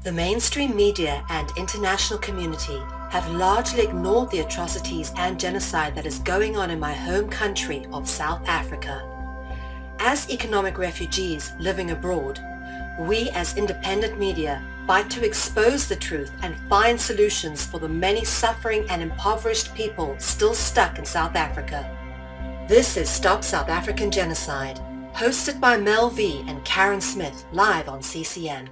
The mainstream media and international community have largely ignored the atrocities and genocide that is going on in my home country of South Africa. As economic refugees living abroad, we as independent media fight to expose the truth and find solutions for the many suffering and impoverished people still stuck in South Africa. This is Stop South African Genocide, hosted by Mel V and Karen Smith, live on CCN.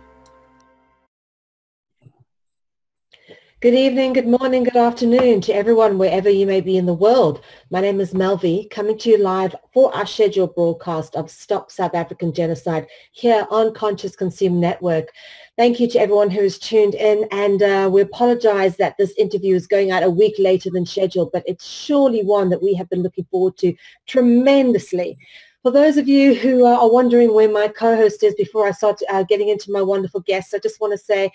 Good evening, good morning, good afternoon to everyone wherever you may be in the world. My name is Mel V, coming to you live for our scheduled broadcast of Stop South African Genocide here on Conscious Consumer Network. Thank you to everyone who has tuned in, and we apologize that this interview is going out a week later than scheduled, but it's surely one that we have been looking forward to tremendously. For those of you who are wondering where my co-host is before I start getting into my wonderful guests, I just want to say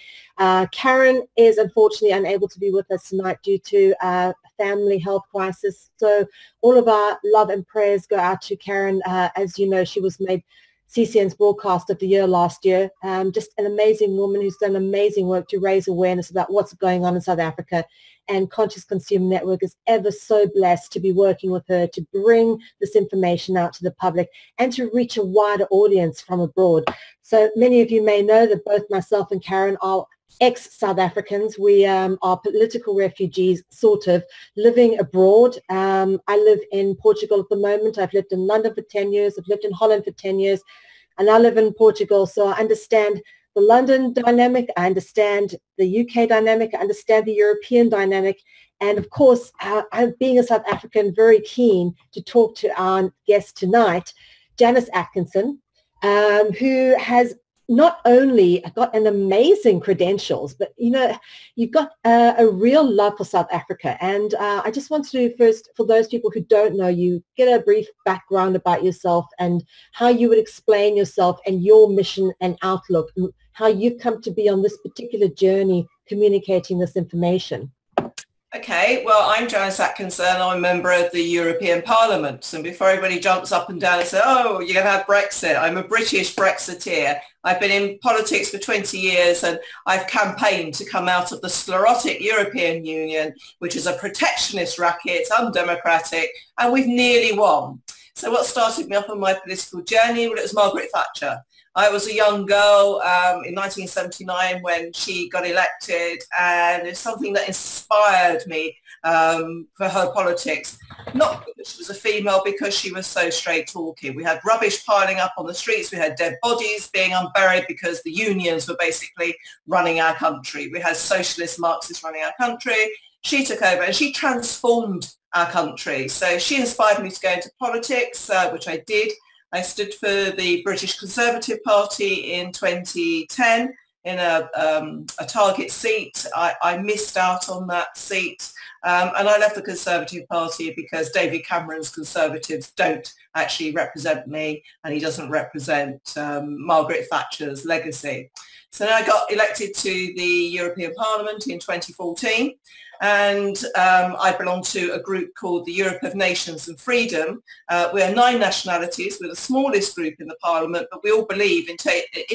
Karen is unfortunately unable to be with us tonight due to a family health crisis. So all of our love and prayers go out to Karen. As you know, she was made CCN's broadcast of the year last year. Just an amazing woman who's done amazing work to raise awareness about what's going on in South Africa. And Conscious Consumer Network is ever so blessed to be working with her to bring this information out to the public and to reach a wider audience from abroad. So many of you may know that both myself and Karen are ex-South Africans. We are political refugees, sort of, living abroad. I live in Portugal at the moment. I've lived in London for 10 years. I've lived in Holland for 10 years. And I live in Portugal, so I understand the London dynamic, I understand the UK dynamic, I understand the European dynamic, and of course, I'm being a South African, very keen to talk to our guest tonight, Janice Atkinson, who has not only got an amazing credentials, but you know, you've got a real love for South Africa. And I just want to first, for those people who don't know you, get a brief background about yourself and how you would explain yourself and your mission and outlook, and how you've come to be on this particular journey communicating this information. Okay, well, I'm Janice Atkinson. I'm a member of the European Parliament. And before everybody jumps up and down and says, oh, you're going to have Brexit, I'm a British Brexiteer. I've been in politics for 20 years and I've campaigned to come out of the sclerotic European Union, which is a protectionist racket, undemocratic, and we've nearly won. So what started me off on my political journey? Well, it was Margaret Thatcher. I was a young girl in 1979 when she got elected, and it's something that inspired me for her politics. Not because she was a female, because she was so straight talking. We had rubbish piling up on the streets. We had dead bodies being unburied because the unions were basically running our country. We had socialist Marxists running our country. She took over and she transformed our country. So she inspired me to go into politics, which I did. I stood for the British Conservative Party in 2010 in a target seat. I missed out on that seat, and I left the Conservative Party because David Cameron's Conservatives don't actually represent me, and he doesn't represent Margaret Thatcher's legacy. So then I got elected to the European Parliament in 2014. And I belong to a group called the Europe of Nations and Freedom. We are 9 nationalities. We're the smallest group in the Parliament, but we all believe in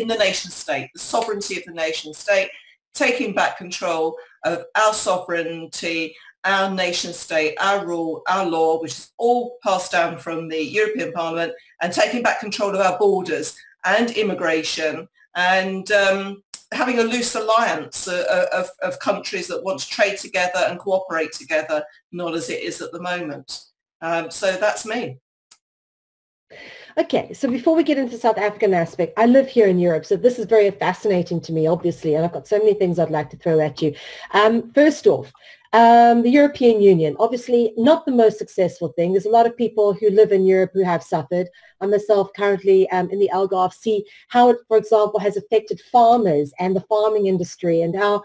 the nation state, the sovereignty of the nation state, taking back control of our sovereignty, our nation state, our rule, our law, which is all passed down from the European Parliament, and taking back control of our borders and immigration, and having a loose alliance of countries that want to trade together and cooperate together, not as it is at the moment. So that's me. Okay, so before we get into the South African aspect, I live here in Europe, so this is very fascinating to me, obviously, and I've got so many things I'd like to throw at you. First off, the European Union, obviously not the most successful thing. There's a lot of people who live in Europe who have suffered. I myself currently in the Algarve see how it, for example, has affected farmers and the farming industry, and how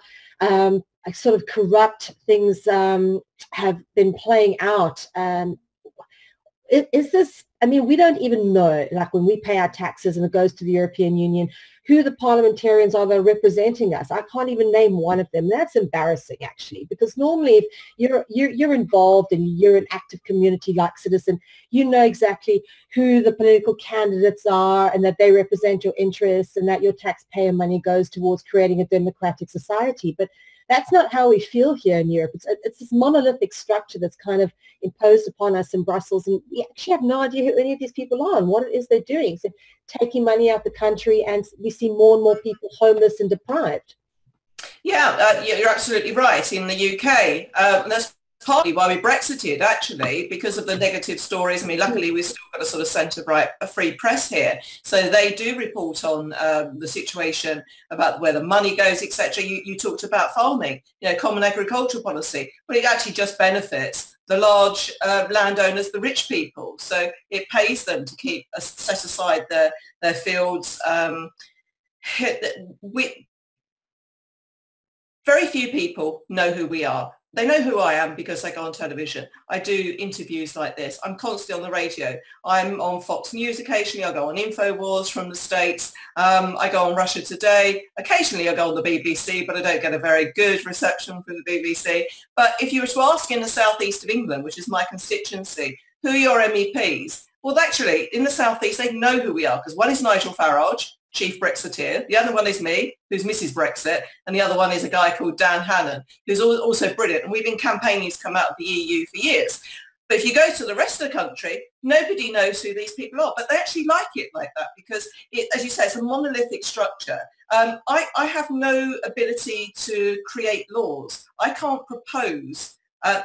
sort of corrupt things have been playing out. is this, I mean, we don't even know, like when we pay our taxes and it goes to the European Union, who the parliamentarians are that are representing us. I can't even name one of them. That's embarrassing, actually, because normally if you're involved and you're an active community-like citizen, you know exactly who the political candidates are and that they represent your interests and that your taxpayer money goes towards creating a democratic society. But that's not how we feel here in Europe. It's this monolithic structure that's kind of imposed upon us in Brussels, and we actually have no idea who any of these people are and what it is they're doing. So taking money out the country, and we see more and more people homeless and deprived. Yeah, you're absolutely right. In the UK, that's partly why we Brexited, actually, because of the negative stories. I mean, luckily we've still got a sort of centre-right, a free press here, so they do report on the situation about where the money goes, etc. You talked about farming, common agricultural policy. Well, it actually just benefits the large landowners, the rich people. So it pays them to set aside their fields. Very few people know who we are. They know who I am because I go on television. I do interviews like this. I'm constantly on the radio. I'm on Fox News occasionally. I go on InfoWars from the States. I go on Russia Today. Occasionally I go on the BBC, but I don't get a very good reception from the BBC. But if you were to ask in the southeast of England, which is my constituency, who are your MEPs? Well, actually, in the southeast, they know who we are, because one is Nigel Farage, Chief Brexiteer. The other one is me, who's Mrs. Brexit, and the other one is a guy called Dan Hannan, who's also brilliant. And we've been campaigning to come out of the EU for years. But if you go to the rest of the country, nobody knows who these people are. But they actually like it like that because, as you say, it's a monolithic structure. I have no ability to create laws. I can't propose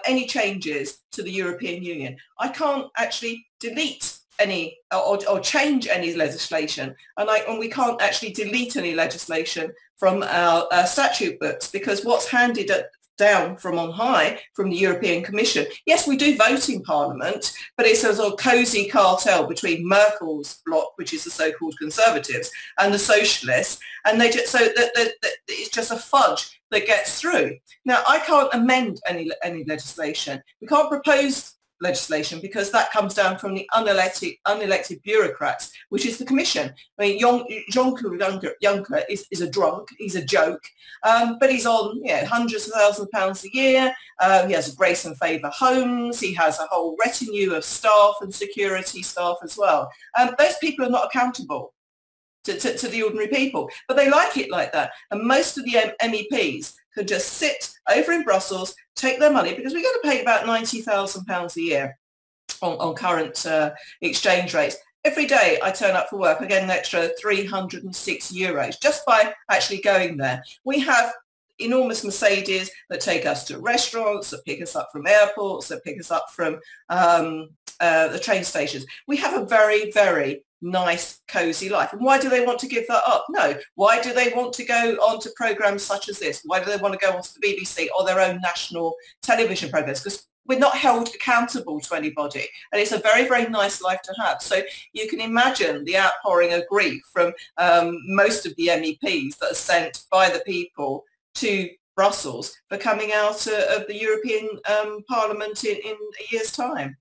any changes to the European Union. I can't actually delete any or change any legislation, and we can't actually delete any legislation from our statute books, because what's handed down from on high from the European Commission, yes, we do vote in Parliament, but it's a sort of cosy cartel between Merkel's bloc, which is the so-called Conservatives, and the Socialists, and they just, so that it's just a fudge that gets through. Now, I can't amend any legislation. We can't propose legislation because that comes down from the unelected bureaucrats, which is the Commission. I mean, Jean-Claude Juncker is a drunk, he's a joke, but he's on hundreds of thousands of pounds a year. He has a grace and favour homes, he has a whole retinue of staff and security staff as well. Those people are not accountable to the ordinary people, but they like it like that. And most of the MEPs can just sit over in Brussels, take their money, because we're going to pay about £90,000 a year on current exchange rates. Every day I turn up for work, I get an extra €306 just by actually going there. We have enormous Mercedes that take us to restaurants, that pick us up from airports, that pick us up from the train stations. We have a very, very nice, cosy life. And why do they want to give that up? No. Why do they want to go on to programs such as this? Why do they want to go on to the BBC or their own national television programs? Because we're not held accountable to anybody. And it's a very, very nice life to have. So you can imagine the outpouring of grief from most of the MEPs that are sent by the people to Brussels for coming out of the European Parliament in a year's time.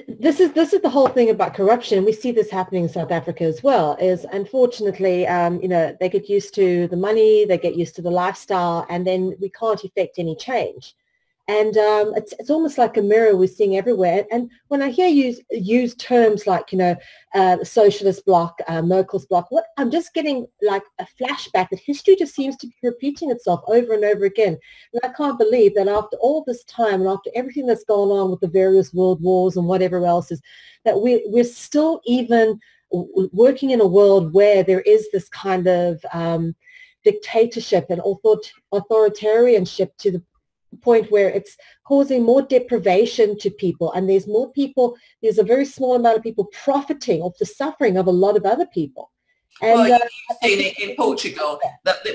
This is the whole thing about corruption. We see this happening in South Africa as well, is unfortunately, they get used to the money, they get used to the lifestyle, and then we can't effect any change. And it's almost like a mirror we're seeing everywhere. And when I hear you use terms like, socialist bloc, Merkel's bloc, I'm just getting like a flashback that history just seems to be repeating itself over and over again. And I can't believe that after all this time and after everything that's gone on with the various world wars and whatever else is, that we're still even working in a world where there is this kind of dictatorship and authoritarianship to the point where it's causing more deprivation to people, and there's a very small amount of people profiting off the suffering of a lot of other people. And well, you've seen it in Portugal.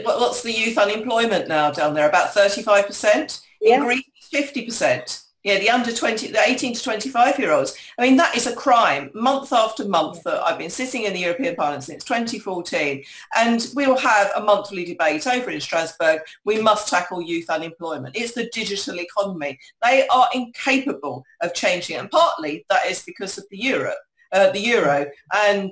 What's the youth unemployment now down there? About 35%. In Greece, 50%. Yeah, the under 20, the 18 to 25-year-olds. I mean, that is a crime. Month after month, that I've been sitting in the European Parliament since 2014, and we'll have a monthly debate over in Strasbourg. We must tackle youth unemployment. It's the digital economy. They are incapable of changing it, and partly that is because of the euro, and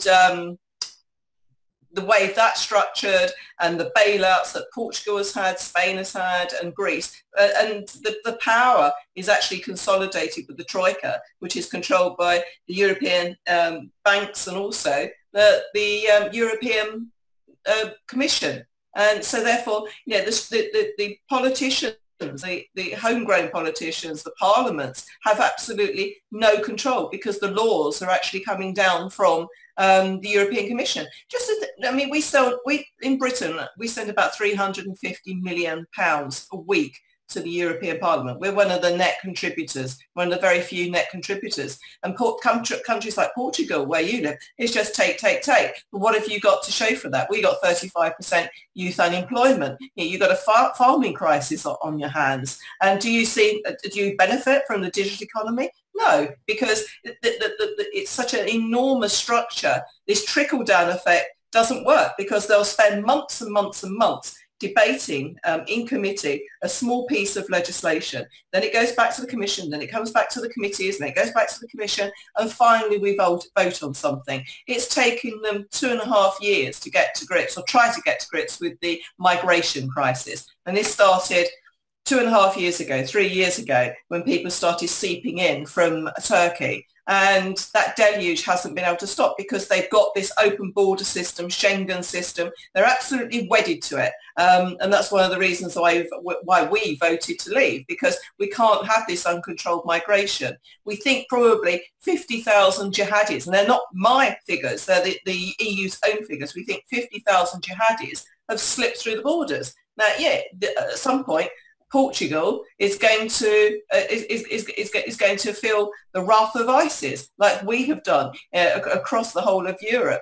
the way that's structured, and the bailouts that Portugal has had, Spain has had, and Greece. And the power is actually consolidated with the Troika, which is controlled by the European banks and also the European Commission. And so therefore, you know, the politicians, the homegrown politicians, the parliaments have absolutely no control, because the laws are actually coming down from the European Commission. Just as, I mean, we in Britain, we send about £350 million a week to the European Parliament. We're one of the net contributors, one of the very few net contributors. And countries like Portugal, where you live, it's just take. But what have you got to show for that? We got 35% youth unemployment. You've got a farming crisis on your hands. And do you benefit from the digital economy? No, because it's such an enormous structure. This trickle-down effect doesn't work, because they'll spend months and months and months debating in committee a small piece of legislation. Then it goes back to the Commission, then it comes back to the committees, and it goes back to the Commission, and finally we vote on something. It's taken them 2.5 years to get to grips, or try to get to grips, with the migration crisis. And this started 2.5 years ago, 3 years ago, when people started seeping in from Turkey. And that deluge hasn't been able to stop, because they've got this open border system, Schengen system. They're absolutely wedded to it. And that's one of the reasons why we voted to leave, because we can't have this uncontrolled migration. We think probably 50,000 jihadis, and they're not my figures, they're the EU's own figures. We think 50,000 jihadis have slipped through the borders. Now, yeah, at some point, Portugal is going to feel the wrath of ISIS, like we have done across the whole of Europe.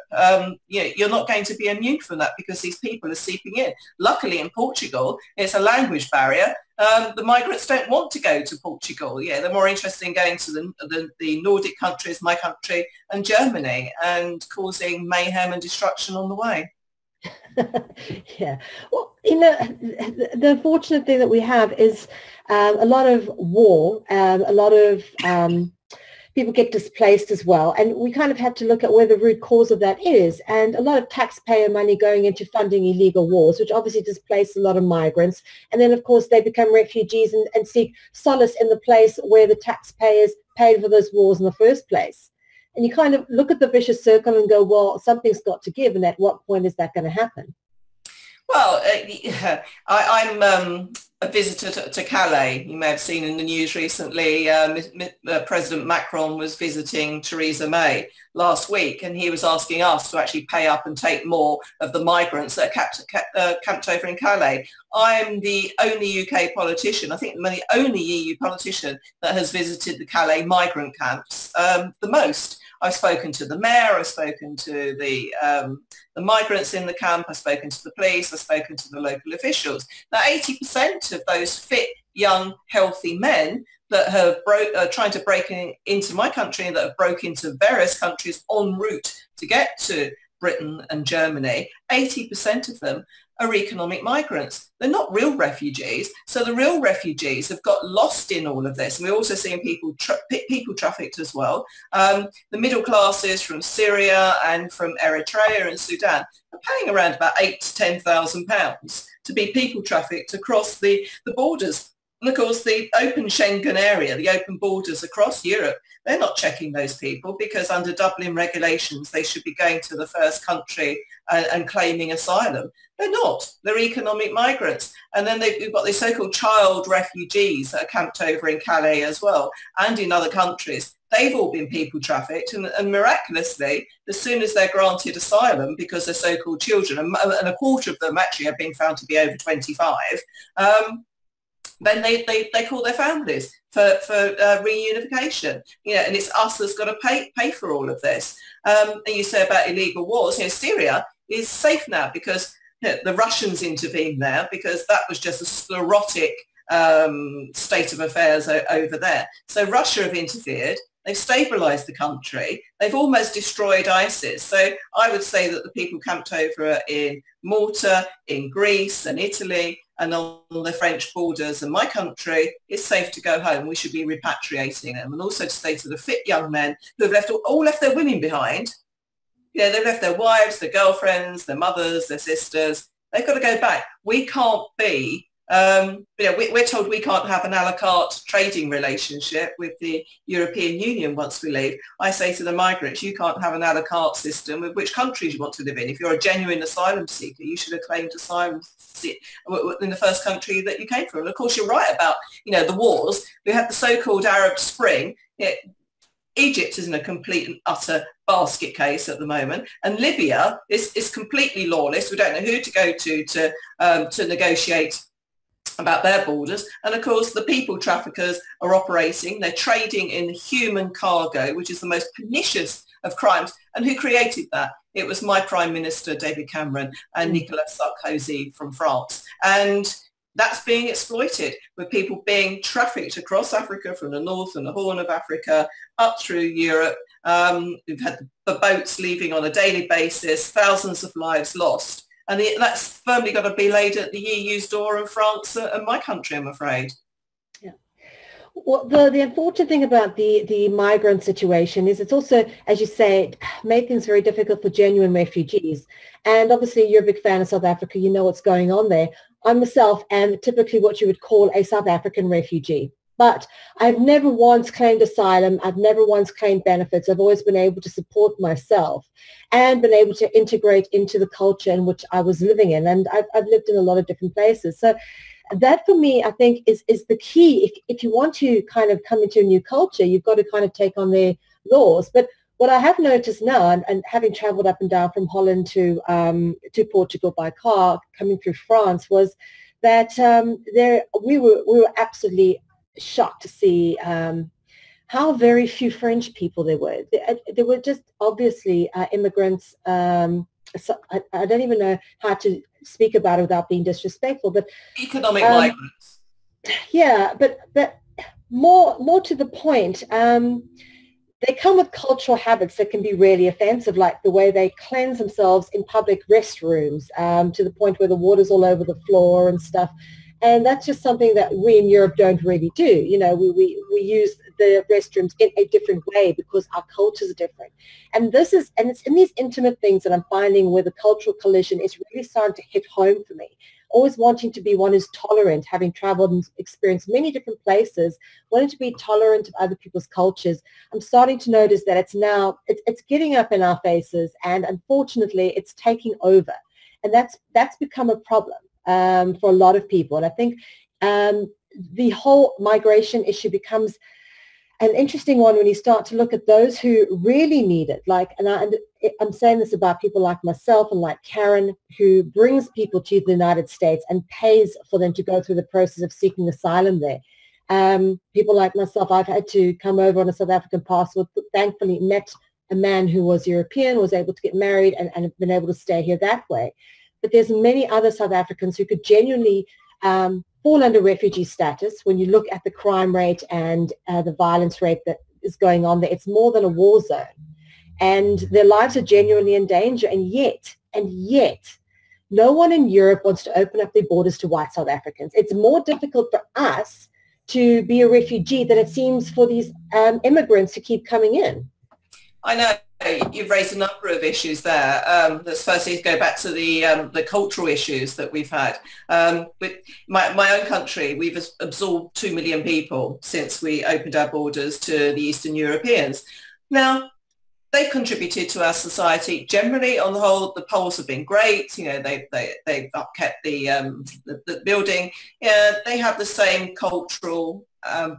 You're not going to be immune from that, because these people are seeping in. Luckily, in Portugal, it's a language barrier. The migrants don't want to go to Portugal. Yeah, they're more interested in going to the Nordic countries, my country, and Germany, and causing mayhem and destruction on the way. Yeah, well, you know, the fortunate thing that we have is a lot of war, a lot of people get displaced as well, and we kind of have to look at where the root cause of that is, and a lot of taxpayer money going into funding illegal wars, which obviously displace a lot of migrants, and then of course they become refugees and seek solace in the place where the taxpayers paid for those wars in the first place. And you kind of look at the vicious circle and go, well, something's got to give, and at what point is that going to happen? Well, I'm a visitor to Calais. You may have seen in the news recently, President Macron was visiting Theresa May last week, and he was asking us to actually pay up and take more of the migrants that are camped over in Calais. I'm the only UK politician, I think the only EU politician that has visited the Calais migrant camps the most. I've spoken to the mayor, I've spoken to the migrants in the camp, I've spoken to the police, I've spoken to the local officials. Now, 80% of those fit, young, healthy men that have trying to break into my country, and that have broke into various countries en route to get to Britain and Germany, 80% of them are economic migrants. They're not real refugees. So the real refugees have got lost in all of this. And we're also seeing people trafficked as well. The middle classes from Syria and from Eritrea and Sudan are paying around about £8,000 to £10,000 to be people trafficked across the borders. And of course, the open Schengen area, the open borders across Europe, they're not checking those people, because under Dublin regulations, they should be going to the first country and claiming asylum. They're not. They're economic migrants. And then we've got these so-called child refugees that are camped over in Calais as well, and in other countries. They've all been people trafficked, and miraculously, as soon as they're granted asylum, because they're so-called children, and a quarter of them actually have been found to be over 25, then they call their families for reunification. You know, and it's us that's got to pay for all of this. And you say about illegal wars, you know, Syria is safe now because the Russians intervened there, because that was just a sclerotic state of affairs over there. So Russia have interfered. They've stabilized the country. They've almost destroyed ISIS. So I would say that the people camped over in Malta, in Greece and Italy and on the French borders and my country, it's safe to go home. We should be repatriating them. And also to say to the fit young men who have all left their women behind, they've left their wives, their girlfriends, their mothers, their sisters. They've got to go back. We can't be we're told we can't have an a la carte trading relationship with the European Union once we leave. I say to the migrants, you can't have an a la carte system with which countries you want to live in. If you're a genuine asylum seeker, you should have claimed asylum in the first country that you came from. And of course, you're right about, the wars. We had the so-called Arab Spring. Egypt is in a complete and utter basket case at the moment, and Libya is completely lawless. We don't know who to go to negotiate about their borders. And of course, the people traffickers are operating. They're trading in human cargo, which is the most pernicious of crimes. And who created that? It was my Prime Minister, David Cameron, and Nicolas Sarkozy from France. And that's being exploited, with people being trafficked across Africa from the north and the Horn of Africa up through Europe. We've had the boats leaving on a daily basis, thousands of lives lost. And that's firmly got to be laid at the EU's door in France and my country, I'm afraid. Yeah. Well, the unfortunate thing about the migrant situation is it's also, as you say, made things very difficult for genuine refugees. And obviously, you're a big fan of South Africa. You know what's going on there. I myself am typically what you would call a South African refugee. But I've never once claimed asylum. I've never once claimed benefits. I've always been able to support myself and been able to integrate into the culture in which I was living in. And I've lived in a lot of different places. So that for me, I think, is the key. If you want to kind of come into a new culture, you've got to kind of take on their laws. But what I have noticed now, and having traveled up and down from Holland to Portugal by car, coming through France, was that we were absolutely shocked to see how very few French people there were. There were just obviously immigrants. So I don't even know how to speak about it without being disrespectful, but economic migrants. Yeah, but more to the point, they come with cultural habits that can be really offensive, like the way they cleanse themselves in public restrooms, to the point where the water's all over the floor and stuff. And that's just something that we in Europe don't really do. We use the restrooms in a different way because our cultures are different. And it's in these intimate things that I'm finding where the cultural collision is really starting to hit home for me. Always wanting to be one who's tolerant, having traveled and experienced many different places, wanting to be tolerant of other people's cultures. I'm starting to notice that it's getting up in our faces, and unfortunately it's taking over. And that's become a problem for a lot of people. And I think the whole migration issue becomes an interesting one when you start to look at those who really need it. I'm saying this about people like myself and like Karen, who brings people to the United States and pays for them to go through the process of seeking asylum there. People like myself, I've had to come over on a South African passport, but thankfully met a man who was European, was able to get married and have been able to stay here that way. But there's many other South Africans who could genuinely fall under refugee status. When you look at the crime rate and the violence rate that is going on there, it's more than a war zone. And their lives are genuinely in danger. And yet, no one in Europe wants to open up their borders to white South Africans. It's more difficult for us to be a refugee than it seems for these immigrants to keep coming in. I know. You've raised a number of issues there. Let's firstly go back to the cultural issues that we've had. With my own country, we've absorbed 2 million people since we opened our borders to the Eastern Europeans. Now, they've contributed to our society. Generally, on the whole, the polls have been great. They've upkept the building. Yeah, they have the same cultural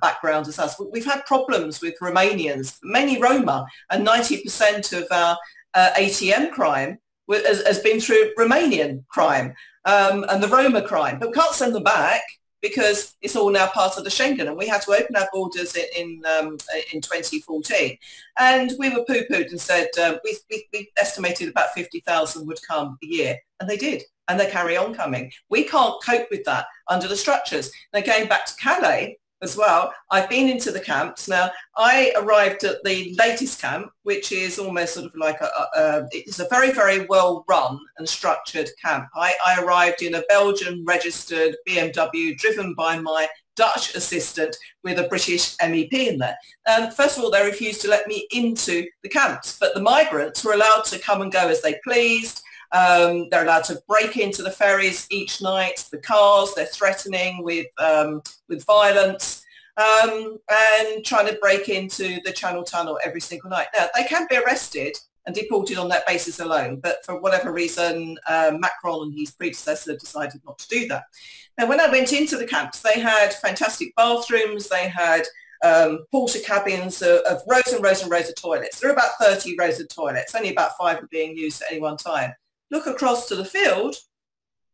background as us. We've had problems with Romanians, many Roma, and 90% of our ATM crime has been through Romanian crime and the Roma crime. But we can't send them back because it's all now part of the Schengen, and we had to open our borders in 2014. And we were poo-pooed and said we estimated about 50,000 would come a year, and they did. and they carry on coming. We can't cope with that under the structures. Now, going back to Calais as well, I've been into the camps. Now, I arrived at the latest camp, which is almost sort of like it's a very, very well run and structured camp. I arrived in a Belgian registered BMW driven by my Dutch assistant with a British MEP in there. First of all, they refused to let me into the camps, but the migrants were allowed to come and go as they pleased. They're allowed to break into the ferries each night, the cars. They're threatening with violence and trying to break into the Channel Tunnel every single night. Now, they can be arrested and deported on that basis alone, but for whatever reason, Macron and his predecessor decided not to do that. Now, when I went into the camps, they had fantastic bathrooms. They had porta cabins of rows and rows and rows of toilets. There are about 30 rows of toilets. Only about 5 are being used at any one time. Look across to the field,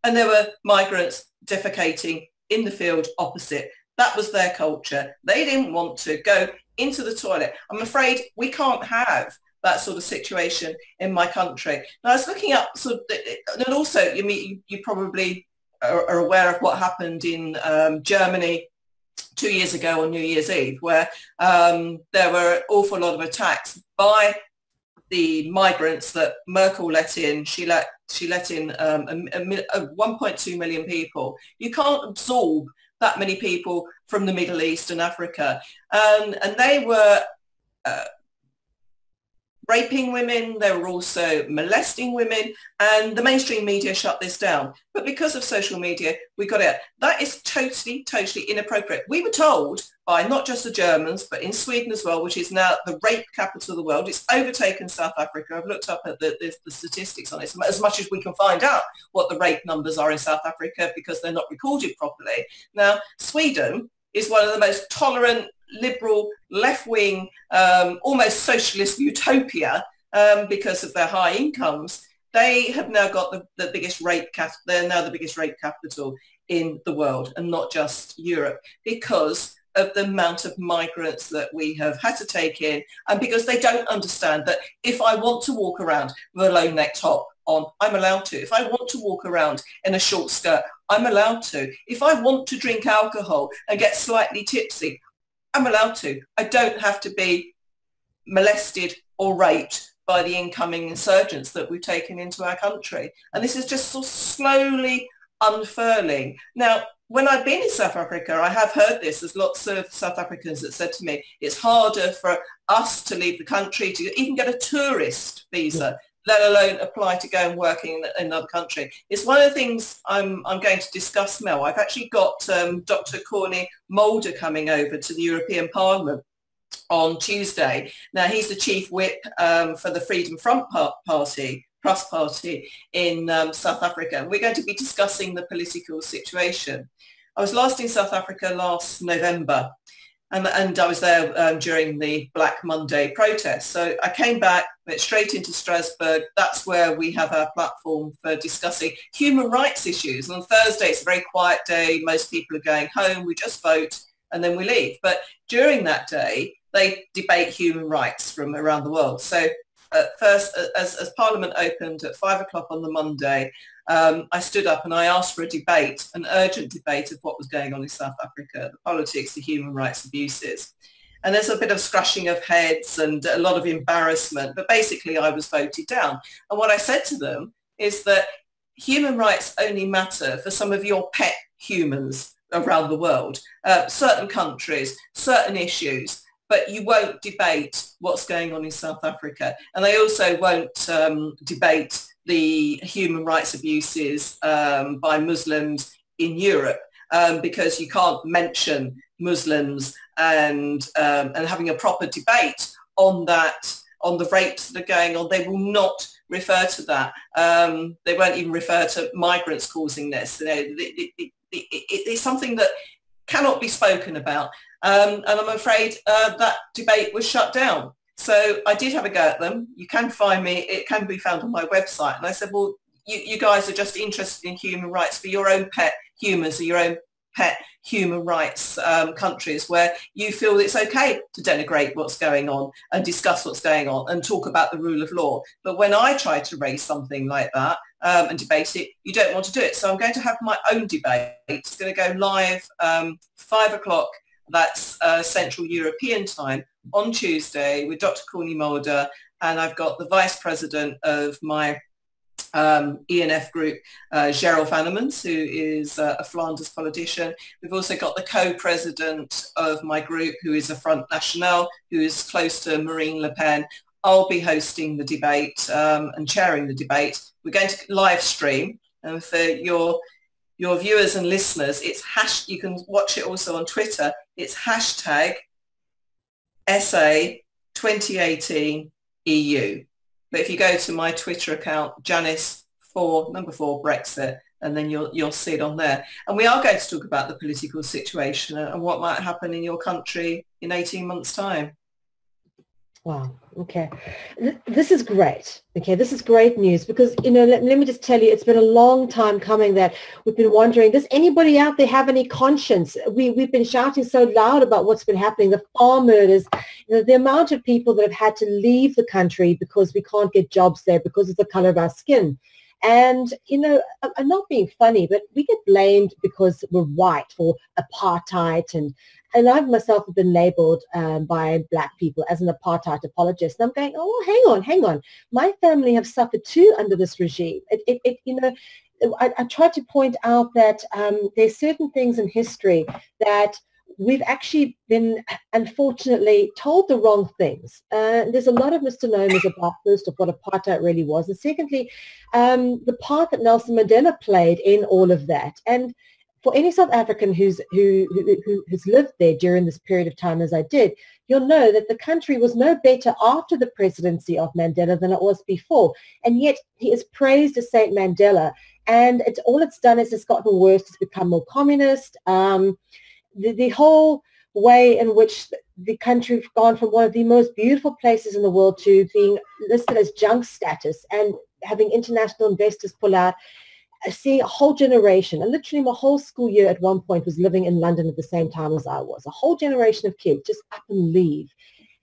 and there were migrants defecating in the field opposite. That was their culture. They didn't want to go into the toilet. I'm afraid we can't have that sort of situation in my country. Now, I was looking up, and also you probably are aware of what happened in Germany 2 years ago on New Year's Eve, where there were an awful lot of attacks by the migrants that Merkel let in. She let in 1.2 million people. You can't absorb that many people from the Middle East and Africa. And they were raping women, they were also molesting women, and the mainstream media shut this down. But because of social media, we got it. That is totally, totally inappropriate. We were told by not just the Germans, but in Sweden as well, which is now the rape capital of the world. It's overtaken South Africa. I've looked up at the statistics on it, as much as we can find out what the rape numbers are in South Africa, because they're not recorded properly. Now, Sweden is one of the most tolerant, liberal, left-wing, almost socialist utopia because of their high incomes. They have now got the biggest rape capital. They're now the biggest rape capital in the world, and not just Europe, because of the amount of migrants that we have had to take in, and because they don't understand that if I want to walk around with a low neck top on, I'm allowed to. If I want to walk around in a short skirt, I'm allowed to. If I want to drink alcohol and get slightly tipsy, I'm allowed to. I don't have to be molested or raped by the incoming insurgents that we've taken into our country. And this is just so slowly unfurling. Now, when I've been in South Africa, I have heard this. There's lots of South Africans that said to me, it's harder for us to leave the country, to even get a tourist visa, let alone apply to go and work in another country. It's one of the things I'm going to discuss, Mel. I've actually got Dr. Corny Mulder coming over to the European Parliament on Tuesday. Now, he's the chief whip for the Freedom Front Party, Plus Party in South Africa. And we're going to be discussing the political situation. I was last in South Africa last November, and I was there during the Black Monday protests. So I came back, went straight into Strasbourg. That's where we have our platform for discussing human rights issues. And on Thursday, it's a very quiet day. Most people are going home. We just vote and then we leave. But during that day, they debate human rights from around the world. So first, as Parliament opened at 5 o'clock on the Monday, I stood up and I asked for a debate, an urgent debate of what was going on in South Africa, the politics, the human rights abuses. And there's a bit of scratching of heads and a lot of embarrassment, but basically I was voted down. And what I said to them is that human rights only matter for some of your pet humans around the world, certain countries, certain issues, but you won't debate what's going on in South Africa. And they also won't debate the human rights abuses by Muslims in Europe, because you can't mention Muslims and having a proper debate on that, on the rapes that are going on. They will not refer to that. They won't even refer to migrants causing this. You know, it's something that cannot be spoken about. And I'm afraid that debate was shut down. So I did have a go at them. You can find me, it can be found on my website. And I said, well, you guys are just interested in human rights for your own pet humans or your own pet human rights countries where you feel it's okay to denigrate what's going on and discuss what's going on and talk about the rule of law. But when I try to raise something like that and debate it, you don't want to do it. So I'm going to have my own debate. It's going to go live 5 o'clock, that's Central European time, on Tuesday with Dr. Courtney Mulder, and I've got the Vice President of my ENF group, Gerald Vannemans, who is a Flanders politician. We've also got the co-president of my group, who is a Front National, who is close to Marine Le Pen. I'll be hosting the debate and chairing the debate. We're going to live stream, and for your viewers and listeners, it's you can watch it also on Twitter. It's hashtag SA 2018 EU. But if you go to my Twitter account, Janice 4 Brexit, and then you'll see it on there. And we are going to talk about the political situation and what might happen in your country in 18 months' time. Wow. Okay. This is great. Okay. This is great news because, you know, let me just tell you, it's been a long time coming that we've been wondering, does anybody out there have any conscience? We've been shouting so loud about what's been happening, the farm murders, you know, the amount of people that have had to leave the country because we can't get jobs there because of the color of our skin. And, you know, I'm not being funny, but we get blamed because we're white for apartheid, and I myself have been labeled by black people as an apartheid apologist. And I'm going, oh, hang on. My family have suffered too under this regime. You know, I try to point out that there's certain things in history that we've actually been, unfortunately, told the wrong things. There's a lot of misnomers about, first of what apartheid really was, and secondly, the part that Nelson Mandela played in all of that. And for any South African who's lived there during this period of time as I did, you'll know that the country was no better after the presidency of Mandela than it was before. And yet he is praised as Saint Mandela. And all it's done is it's gotten worse. It's become more communist. The whole way in which the country's gone from one of the most beautiful places in the world to being listed as junk status and having international investors pull out. Seeing a whole generation, and literally my whole school year at one point was living in London at the same time as I was. A whole generation of kids just up and leave.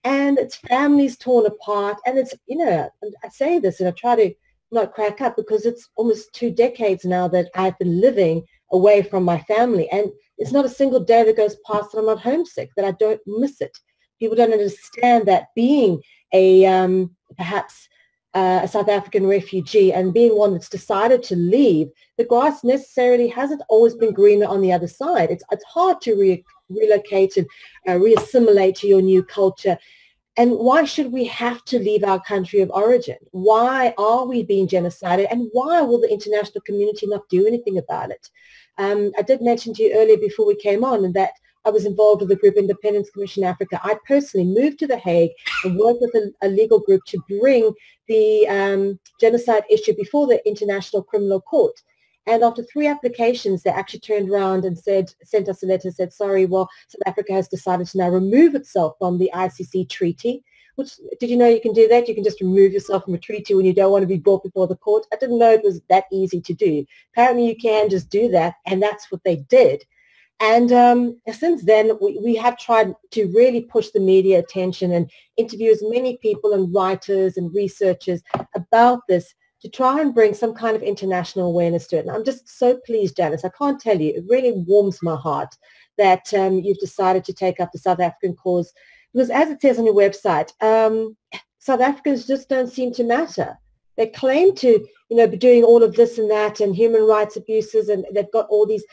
And it's families torn apart. And it's, you know, I say this and I try to not crack up because it's almost 2 decades now that I've been living away from my family. And it's not a single day that goes past that I'm not homesick, that I don't miss it. People don't understand that being a perhaps a South African refugee and being one that's decided to leave, the grass necessarily hasn't always been greener on the other side. It's hard to relocate and reassimilate to your new culture. And why should we have to leave our country of origin? Why are we being genocided? And why will the international community not do anything about it? I did mention to you earlier before we came on that I was involved with the group Independence Commission Africa. I personally moved to The Hague and worked with a legal group to bring the genocide issue before the International Criminal Court. And after 3 applications, they actually turned around and sent us a letter, said, sorry, well, South Africa has decided to now remove itself from the ICC treaty. Which, did you know you can do that? You can just remove yourself from a treaty when you don't want to be brought before the court. I didn't know it was that easy to do. Apparently you can just do that, and that's what they did. And since then, we have tried to really push the media attention and interview as many people and writers and researchers about this to try and bring some kind of international awareness to it. And I'm just so pleased, Janice. I can't tell you, it really warms my heart that you've decided to take up the South African cause. Because as it says on your website, South Africans just don't seem to matter. They claim to, you know, be doing all of this and that and human rights abuses, and they've got all these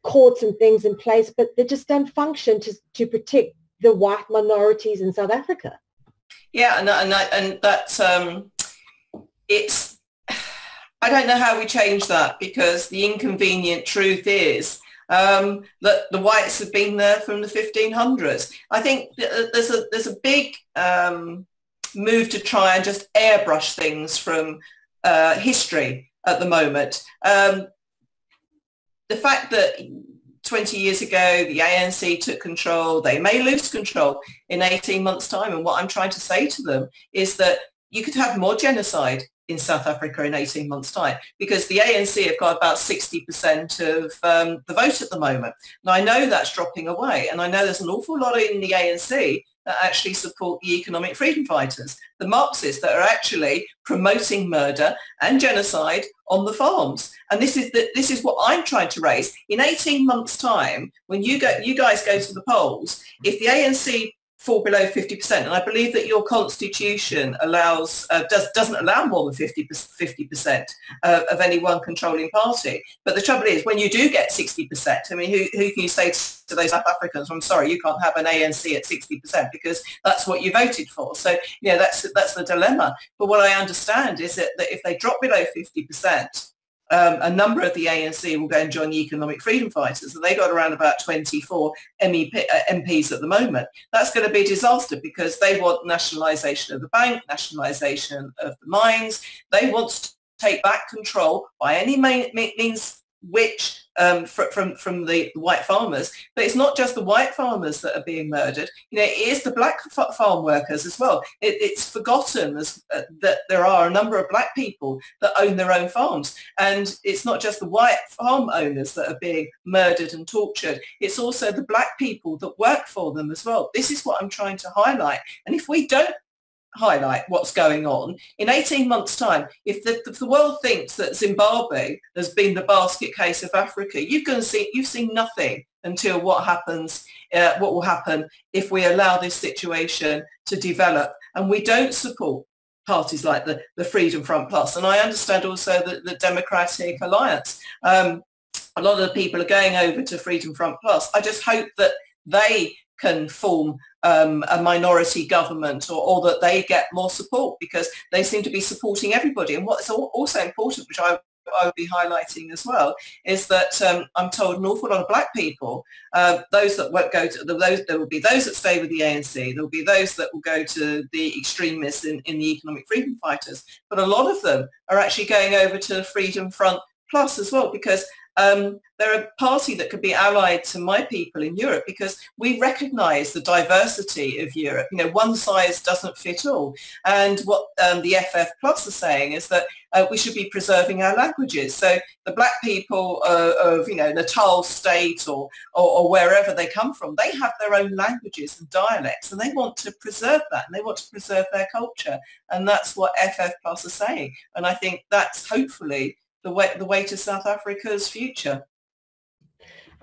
courts and things in place, but they just don't function to protect the white minorities in South Africa. Yeah, and that's it's. I don't know how we change that, because the inconvenient truth is that the whites have been there from the 1500s. I think there's a big move to try and just airbrush things from history at the moment. The fact that 20 years ago the ANC took control, they may lose control in 18 months' time. And what I'm trying to say to them is that you could have more genocide in South Africa in 18 months' time, because the ANC have got about 60% of the vote at the moment. Now, I know that's dropping away, and I know there's an awful lot in the ANC that actually support the economic freedom fighters, the Marxists that are actually promoting murder and genocide on the farms. And this is what I'm trying to raise. In 18 months' time, when you guys go to the polls, if the ANC fall below 50%, and I believe that your constitution allows doesn't allow more than 50% of any one controlling party. But the trouble is, when you do get 60%, I mean, who can you say to those South Africans, I'm sorry, you can't have an ANC at 60% because that's what you voted for. So, you know, that's the dilemma. But what I understand is that if they drop below 50%, a number of the ANC will go and join the economic freedom fighters, and they got around about 24 MPs at the moment. That's going to be a disaster because they want nationalisation of the bank, nationalisation of the mines. They want to take back control by any means which from the white farmers. But it's not just the white farmers that are being murdered. You know, it is the black farm workers as well. It's forgotten that there are a number of black people that own their own farms. And it's not just the white farm owners that are being murdered and tortured. It's also the black people that work for them as well. This is what I'm trying to highlight. And if we don't highlight what's going on in 18 months' time, if the world thinks that Zimbabwe has been the basket case of Africa, you've seen nothing until what will happen if we allow this situation to develop and we don't support parties like the Freedom Front Plus. And I understand also that the Democratic Alliance, a lot of the people are going over to Freedom Front Plus. I just hope that they can form a minority government, or that they get more support, because they seem to be supporting everybody. And what's also important, which I would be highlighting as well, is that I'm told an awful lot of black people, those that won't go to there will be those that stay with the ANC, there will be those that will go to the extremists in the economic freedom fighters, but a lot of them are actually going over to Freedom Front Plus as well, because they're a party that could be allied to my people in Europe, because we recognise the diversity of Europe. You know, one size doesn't fit all. And what the FF Plus are saying is that we should be preserving our languages. So the black people of, you know, Natal State or wherever they come from, they have their own languages and dialects, and they want to preserve that, and they want to preserve their culture. And that's what FF Plus are saying. And I think that's hopefully the way to South Africa's future.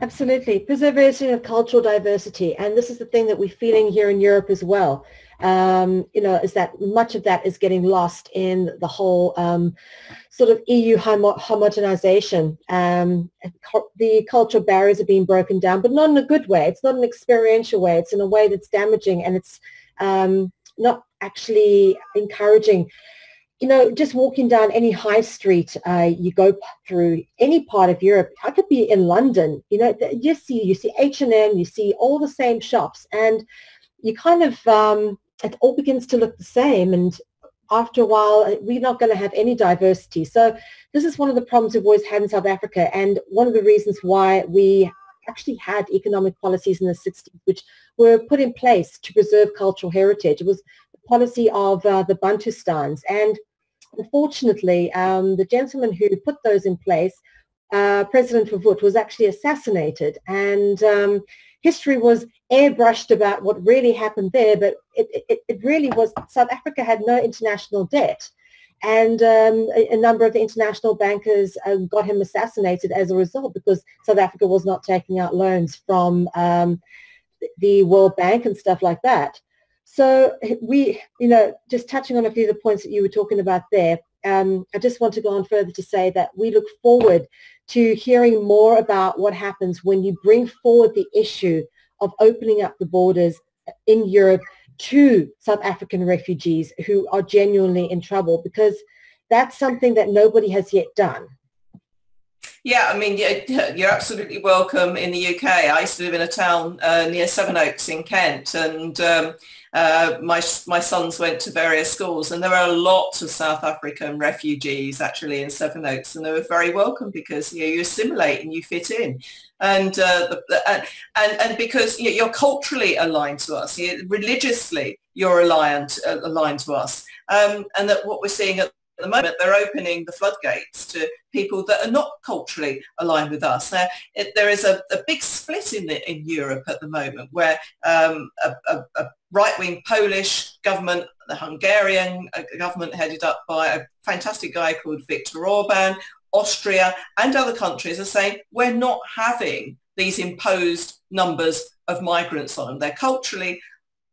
Absolutely. Preservation of cultural diversity. And this is the thing that we're feeling here in Europe as well. You know, is that much of that is getting lost in the whole sort of EU homogenization. The cultural barriers are being broken down, but not in a good way. It's not an experiential way. It's in a way that's damaging, and it's not actually encouraging. You know, just walking down any high street, you go through any part of Europe. I could be in London, you know, you see H&M, you see all the same shops, and you kind of, it all begins to look the same. And after a while, we're not going to have any diversity. So this is one of the problems we've always had in South Africa, and one of the reasons why we actually had economic policies in the 60s, which were put in place to preserve cultural heritage. It was the policy of the Bantustans. And unfortunately, the gentleman who put those in place, President Verwoerd, was actually assassinated, and history was airbrushed about what really happened there, but it really was, South Africa had no international debt, and a number of the international bankers got him assassinated as a result, because South Africa was not taking out loans from the World Bank and stuff like that. So we, you know, just touching on a few of the points that you were talking about there, I just want to go on further to say that we look forward to hearing more about what happens when you bring forward the issue of opening up the borders in Europe to South African refugees who are genuinely in trouble, because that's something that nobody has yet done. Yeah, I mean, you're absolutely welcome in the UK. I used to live in a town near Sevenoaks in Kent, and my sons went to various schools, and there are lots of South African refugees actually in Sevenoaks, and they were very welcome, because you assimilate and you fit in, and because you're culturally aligned to us, religiously you're aligned to us, and that what we're seeing at at the moment they're opening the floodgates to people that are not culturally aligned with us. Now, there is a big split in Europe at the moment where a right-wing Polish government, the Hungarian government headed up by a fantastic guy called Viktor Orban, Austria and other countries are saying we're not having these imposed numbers of migrants on them. They're culturally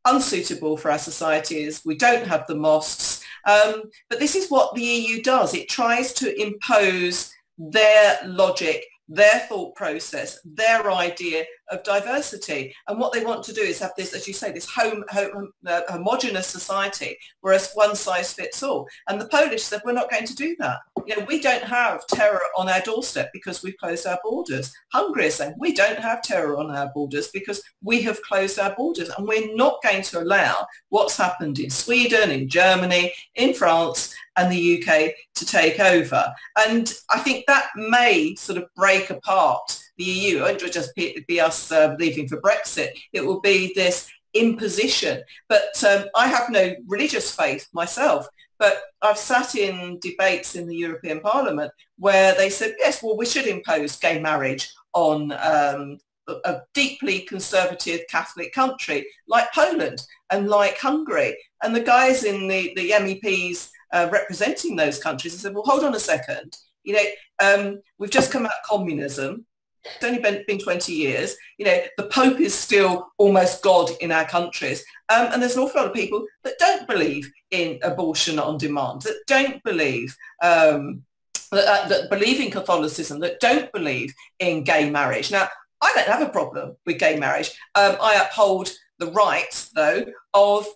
unsuitable for our societies. We don't have the mosques. But this is what the EU does. It tries to impose their logic, their thought process, their idea of diversity. And what they want to do is have this, as you say, this homogenous society, whereas one size fits all. And the Polish said, we're not going to do that. You know, we don't have terror on our doorstep because we've closed our borders. Hungary is saying, we don't have terror on our borders because we have closed our borders. And we're not going to allow what's happened in Sweden, in Germany, in France, and the UK to take over. And I think that may sort of break apart the EU. It won't just be us leaving for Brexit. It will be this imposition. But I have no religious faith myself. But I've sat in debates in the European Parliament where they said, yes, well, we should impose gay marriage on a deeply conservative Catholic country like Poland and like Hungary. And the guys in the MEPs representing those countries have said, well, hold on a second. You know, we've just come out of communism. It's only been 20 years. You know, the Pope is still almost God in our countries. And there's an awful lot of people that don't believe in abortion on demand, that don't believe, that believe in Catholicism, that don't believe in gay marriage. Now, I don't have a problem with gay marriage. I uphold the rights, though, of